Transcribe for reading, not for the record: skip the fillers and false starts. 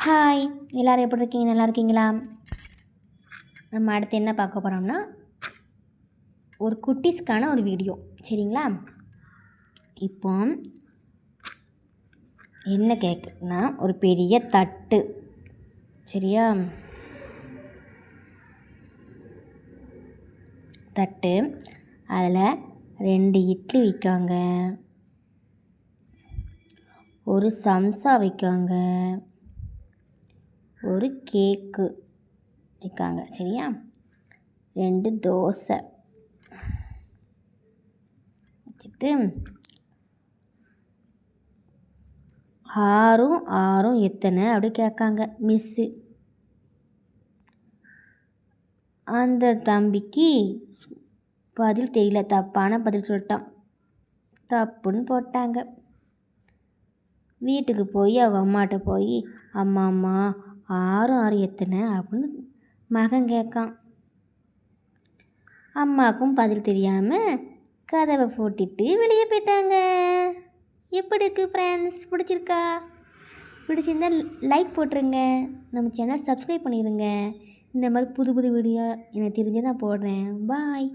Hi, எல்லோரும் எப்படி இருக்கீங்க? நல்லா இருக்கீங்களா? நம்ம அடுத்து என்ன பார்க்க போகிறோம்னா ஒரு குட்டீஸ்க்கான ஒரு வீடியோ. சரிங்களா? இப்போ என்ன கேட்குன்னா ஒரு பெரிய தட்டு. சரியா? தட்டு அதில் 2 இட்லி வைக்காங்க, ஒரு சம்சா வைக்காங்க, ஒரு கேக்கு வைக்காங்க. சரியா? 2 தோசை வச்சுட்டு 6 எத்தனை அப்படி கேட்காங்க மிஸ்ஸு. அந்த தம்பிக்கு பதில் தெரியல, தப்பான பதில் சொல்லிட்டான். தப்புன்னு போட்டாங்க. வீட்டுக்கு போய் அவங்க அம்மாட்ட போய் அம்மா 6 எத்தனை அப்படின்னு மகன் கேட்கான். அம்மாவுக்கும் பதில் தெரியாமல் கதவை பூட்டிட்டு வெளியே போயிட்டாங்க. எப்படி இருக்குது ஃப்ரெண்ட்ஸ்? பிடிச்சிருந்தா லைக் போட்டுருங்க, நம்ம சேனல் சப்ஸ்கிரைப் பண்ணிடுங்க. இந்த மாதிரி புது புது வீடியோ எனக்கு தெரிஞ்சு நான் போடுறேன். பாய்.